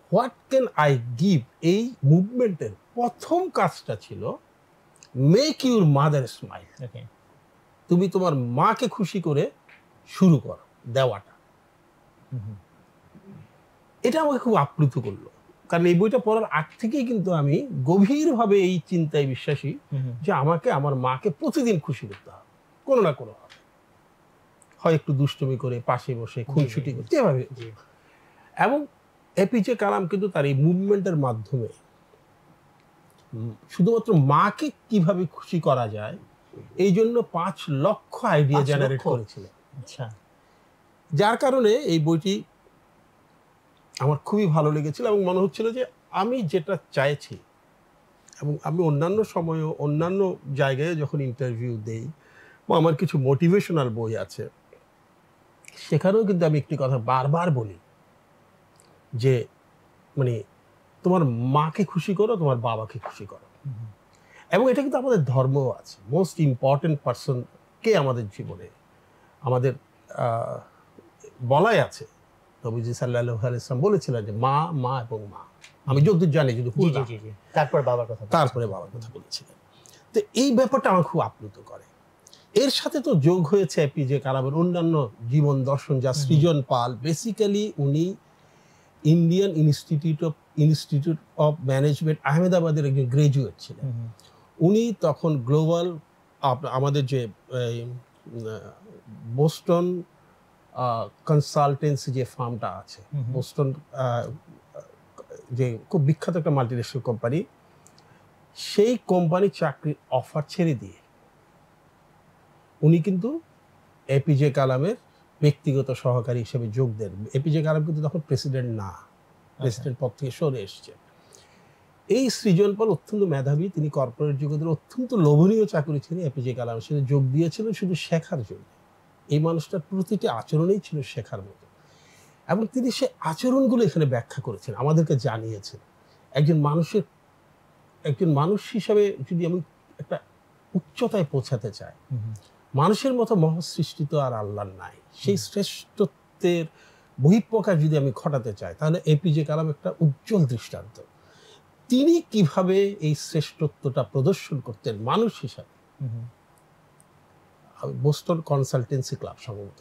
What can I give, এই মুভমেন্টের প্রথম কাজটা ছিল মেক ইউর মাদার স্মাইল। তুমি তোমার মাকে খুশি করে শুরু করো দেওয়াটা। এটা আমাকে খুব আপ্লুত করলো, কারণ এই বইটা পড়ার আগ থেকেই কিন্তু আমি গভীরভাবে এই চিন্তায় বিশ্বাসী যে আমাকে আমার মাকে প্রতিদিন খুশি করতে হবে কোনো না কোনো ভাবে, হয় একটু দুষ্টুমি করে, পাশে বসে, খুনসুটি করে, যেভাবে। এবং এপিজে কালাম কিন্তু তার এই মুভমেন্টের মাধ্যমে শুধুমাত্র মাকে কিভাবে খুশি করা যায় এই জন্য 5 লক্ষ আইডিয়া জেনারেট করেছিলেন। আচ্ছা, যার কারণে এই বইটি আমার খুবই ভালো লেগেছিল এবং মনে হচ্ছিল যে আমি যেটা চাইছি, এবং আমি অন্যান্য সময়ও অন্যান্য জায়গায় যখন ইন্টারভিউ দেই বা আমার কিছু মোটিভেশনাল বই আছে সেখানেও কিন্তু আমি একটি কথা বারবার বলি যে মানে তোমার মাকে খুশি করো, তোমার বাবাকে খুশি করো। এবং এটা কিন্তু আমাদের ধর্মও আছে। মোস্ট ইম্পর্টেন্ট পার্সন কে আমাদের জীবনে, আমাদের বলাই আছে, নবীজি সাল্লাল্লাহু আলাইহি ওয়াসাল্লাম বলেছিলেন যে মা, মা এবং মা। আমি যতদূর জানি, যদি তারপরে বাবার কথা বলেছিলেন। তো এই ব্যাপারটা আমার খুব আপ্লুত করে। এর সাথে তো যোগ হয়েছে এপিজে কালামের অন্যান্য জীবন দর্শন, যা সৃজন পাল। বেসিক্যালি উনি ইন্ডিয়ান ইনস্টিটিউট অফ ম্যানেজমেন্ট আহমেদাবাদের একজন গ্রাজুয়েট ছিলেন। উনি তখন গ্লোবাল আমাদের যে বোস্টন কনসালটেন্সি যে ফার্মটা আছে, বোস্টন যে খুব বিখ্যাত একটা মাল্টিন্যাশনাল কোম্পানি, সেই কোম্পানির চাকরির অফার ছেড়ে দিয়ে উনি কিন্তু এপিজে কালামের ব্যক্তিগত সহকারী হিসেবে যোগ দেন। এপিজে কালাম কিন্তু তখন প্রেসিডেন্ট না, প্রেসিডেন্ট পদ থেকে সরে এসছে। এই সৃজন পাল অত্যন্ত মেধাবী, তিনি কর্পোরেট জগতের অত্যন্ত লোভনীয় চাকরি ছিল। এপিজে কালামের সাথে যোগ দিয়েছিলেন শুধু শেখার জন্য। এই মানুষটার প্রতিটি আচরণেই ছিল শেখার মতো, এবং তিনি সে আচরণগুলো এখানে ব্যাখ্যা করেছেন, আমাদেরকে জানিয়েছেন। একজন মানুষ হিসাবে যদি আমি একটা উচ্চতায় পৌঁছাতে চাই, মানুষের মতো মহাসৃষ্টি তো আর আল্লাহর নাই। সেই শ্রেষ্ঠত্বের বহিঃপ্রকাশ যদি আমি ঘটাতে চাই, তাহলে এপিজে কালাম একটা উজ্জ্বল দৃষ্টান্ত। তিনি কিভাবে এই শ্রেষ্ঠত্বটা প্রদর্শন করতেন মানুষ হিসাবে। বোস্টন কনসালটেন্সি ক্লাব সম্ভবত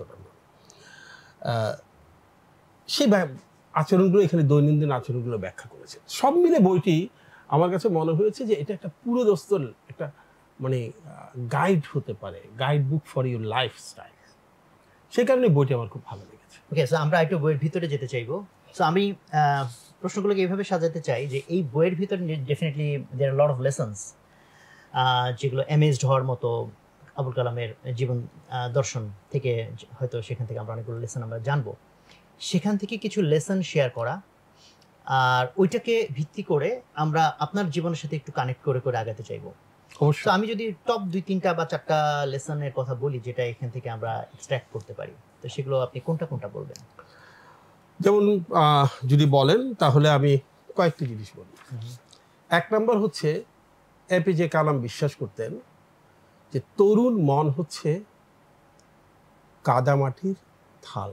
সেই আচরণগুলো এখানে দৈনন্দিন আচরণগুলো ব্যাখ্যা করেছে। সব মিলে বইটি আমার কাছে মনে হয়েছে যে এটা একটা পুরোদস্তুর একটা মানে গাইড হতে পারে, guide book for your lifestyle. সেই কারণে বইটি আমার খুব ভালো লেগেছে। ওকে, সো আমরা একটু বইয়ের ভিতরে যেতে চাইবো। সো আমি প্রশ্নগুলোকে এইভাবে সাজাতে চাই যে এই বইয়ের ভিতরে definitely there are lot of lessons, যেগুলো অ্যামেজড হওয়ার মতো। আবুল কালামের জীবন দর্শন থেকে হয়তো সেখান থেকে আমরা অনেকগুলো লেসন আমরা জানবো। সেখান থেকে কিছু লেসন শেয়ার করা, আর ওইটাকে ভিত্তি করে আমরা আপনার জীবনের সাথে একটু কানেক্ট করে করে আগাতে চাইবো। তো আমি যদি টপ 2-3টা বা 4টা লেসনের কথা বলি যেটা এখান থেকে আমরা এক্সট্রাক্ট করতে পারি, তো সেগুলো আপনি কোনটা কোনটা বলবেন? যেমন যদি বলেন তাহলে আমি কয়েকটি জিনিস বলি। 1 নম্বর হচ্ছে এপিজে কালাম বিশ্বাস করতেন যে তরুণ মন হচ্ছে কাদামাটির থাল।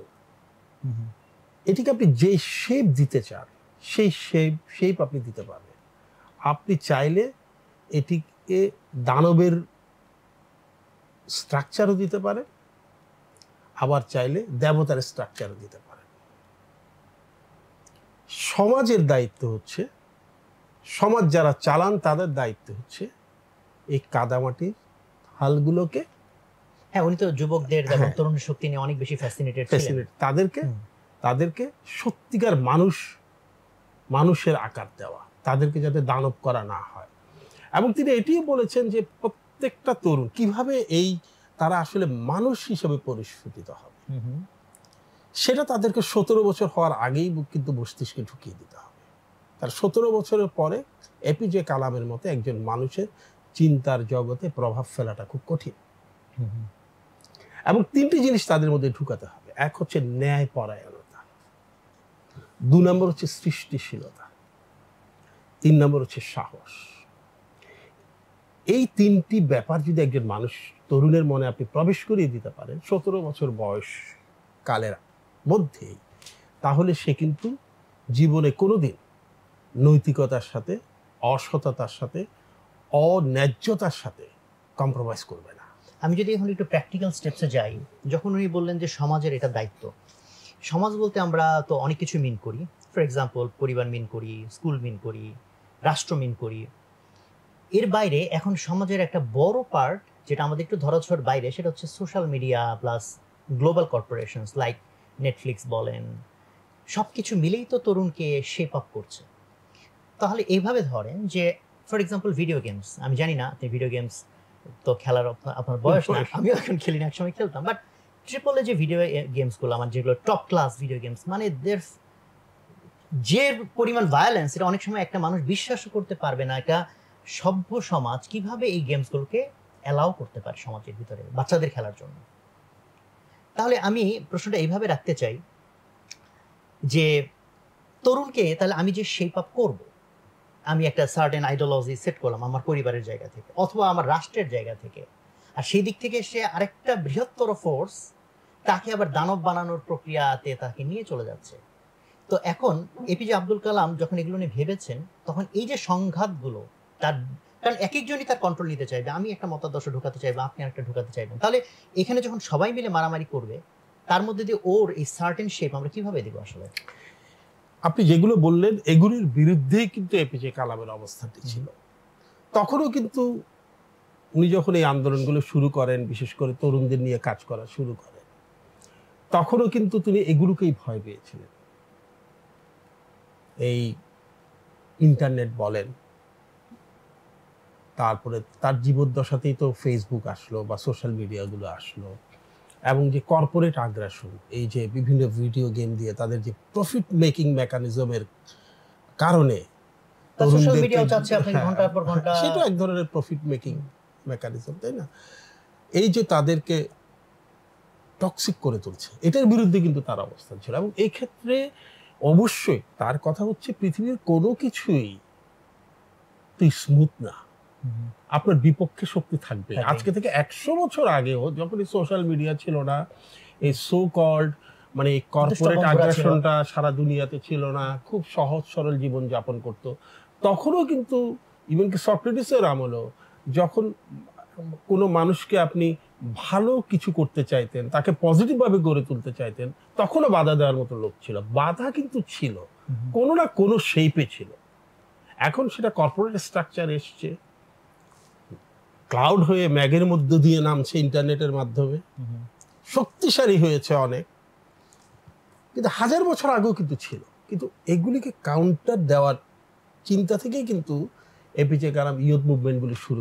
এটিকে আপনি যে শেপ দিতে চান সেই শেপ আপনি দিতে পারবেন। আপনি চাইলে এটিকে দানবের স্ট্রাকচারও দিতে পারেন, আবার চাইলে দেবতার স্ট্রাকচারও দিতে পারেন। সমাজের দায়িত্ব হচ্ছে, সমাজ যারা চালান তাদের দায়িত্ব হচ্ছে এই কাদামাটির হালগুলোকে, হ্যাঁ উনি তো যুবকদের এবং তরুণ শক্তি নিয়ে অনেক বেশি ফ্যাসিনেটেড ছিলেন, তাদেরকে সত্যিকার মানুষের আকার দেওয়া, তাদেরকে যাতে দানব করা না হয়। এবং তিনি এটিও বলেছেন যে প্রত্যেকটা তরুণ কিভাবে তারা আসলে মানুষ হিসেবে পরিস্ফুটিত হবে, সেটা তাদেরকে 17 বছর হওয়ার আগেই কিন্তু মস্তিষ্কে ঢুকিয়ে দিতে হবে। তার 17 বছরের পরে এপিজে কালামের মতো একজন মানুষের চিন্তার জগতে প্রভাব ফেলাটা খুব কঠিন। এবং 3টি জিনিস তাদের মধ্যে ঢুকাতে হবে। 1 হচ্ছে ন্যায় পরায়ণতা, 2 নম্বর হচ্ছে সৃষ্টিশীলতা, 3 নম্বর হচ্ছে সাহস। এই 3টি ব্যাপার যদি একজন মানুষ তরুণের মনে আপনি প্রবেশ করিয়ে দিতে পারেন 17 বছর বয়স কালের মধ্যেই, তাহলে সে কিন্তু জীবনে কোনোদিন নৈতিকতার সাথে, অসততার সাথে, অন্যায্যতার সাথে কম্প্রোমাইজ করবে না। আমি যদি এখন একটু প্র্যাকটিক্যাল স্টেপসে যাই, যখন উনি বললেন যে সমাজের এটা দায়িত্ব, সমাজ বলতে আমরা তো অনেক কিছু মিন করি। ফর এক্সাম্পল, পরিবার মিন করি, স্কুল মিন করি, রাষ্ট্র মিন করি। এর বাইরে এখন সমাজের একটা বড় পার্ট যেটা আমাদের একটু ধরাছোঁয়ার বাইরে, সেটা হচ্ছে social media plus global corporations like Netflix বলেন, সব কিছু মিলেই তো তরুণকে শেপ আপ করছে। তাহলে এইভাবে ধরেন যে ফর এক্সাম্পল ভিডিও গেমস, আমি জানি না আপনি ভিডিও গেমস তো খেলার আপনার বয়স না, আমিও এখন খেলি না, একসময় খেলতাম, বাট ট্রিপল এ যে ভিডিও গেমসগুলো আমার যেগুলো টপ ক্লাস ভিডিও গেমস, মানে যে পরিমাণ ভায়োলেন্স, এটা অনেক সময় একটা মানুষ বিশ্বাসও করতে পারবে না একটা সভ্য সমাজ কিভাবে এই গেমসগুলোকে অ্যালাউ করতে পারে সমাজের ভিতরে বাচ্চাদের খেলার জন্য। তাহলে আমি প্রশ্নটা এইভাবে রাখতে চাই যে তরুণকে তাহলে আমি যে শেপ আপ করব, আমি একটা সার্টেন আইডিওলজি সেট করলাম আমার পরিবারের জায়গা থেকে অথবা আমার রাষ্ট্রের জায়গা থেকে, আর সেই দিক থেকে সে আরেকটা বৃহত্তর ফোর্স তাকে আবার দানব বানানোর প্রক্রিয়াতে তাকে নিয়ে চলে যাচ্ছে। তো এখন এপিজে আব্দুল কালাম যখন এগুলো নিয়ে ভেবেছেন, তখন এই যে সংঘাতগুলো, তার কারণ এক একজনই তার কন্ট্রোল নিতে চাইবে, আমি একটা মতাদর্শ ঢুকাতে চাইবো, আপনি একটা ঢুকাতে চাইবেন, তাহলে এখানে যখন সবাই মিলে মারামারি করবে, তার মধ্যে দিয়ে ওর এই সার্টেন শেপ আমরা কিভাবে দেবো আসলে? আপনি যেগুলো বললেন এগুলির বিরুদ্ধেই কিন্তু এপিজে কালামের অবস্থানটি ছিল। তখনও কিন্তু উনি যখন এই আন্দোলনগুলো শুরু করেন, বিশেষ করে তরুণদের নিয়ে কাজ করা শুরু করেন, তখনও কিন্তু তিনি এগুলোকেই ভয় পেয়েছিলেন। এই ইন্টারনেট বলেন, তারপরে তার জীবদ্দশাতেই তো ফেসবুক আসলো বা সোশ্যাল মিডিয়াগুলো আসলো, এবং যে কর্পোরেট আগ্রাসন, এই যে বিভিন্ন ভিডিও গেম দিয়ে তাদের যে প্রফিট মেকিং মেকানিজমের কারণে সেটা এক ধরনের প্রফিট মেকিং মেকানিজম, তাই না? এই যে তাদেরকে টক্সিক করে তুলছে, এটার বিরুদ্ধে কিন্তু তার অবস্থান ছিল। এবং এই ক্ষেত্রে অবশ্যই তার কথা হচ্ছে পৃথিবীর কোনো কিছুই তুই স্মুথ না, আপনার বিপক্ষে শক্তি থাকবে। আজকে থেকে 100 বছর আগেও যখন এই সোশ্যাল মিডিয়া ছিল না, এই সো কল্ড মানে এই কর্পোরেট আগ্রাসনটা সারা দুনিয়াতে ছিল না, খুব সহজ সরল জীবন যাপন করত, তখনও কিন্তু ইভেন কি সক্রেটিসের আমলও যখন কোনো মানুষকে আপনি ভালো কিছু করতে চাইতেন, তাকে পজিটিভভাবে গড়ে তুলতে চাইতেন, তখনও বাধা দেওয়ার মতো লোক ছিল। বাধা কিন্তু ছিল, কোনো না কোনো শেপে ছিল। এখন সেটা কর্পোরেট স্ট্রাকচার এসছে, ক্লাউড হয়ে ম্যাগের মধ্য দিয়ে নামছে ইন্টারনেটের মাধ্যমে, শক্তিশালী হয়েছে অনেক, কিন্তু 1000 বছর আগেও কিন্তু ছিল। কিন্তু এগুলিকে কাউন্টার দেওয়ার চিন্তা থেকেই কিন্তু এপিজে কালাম ইয়ুথ মুভমেন্টগুলি শুরু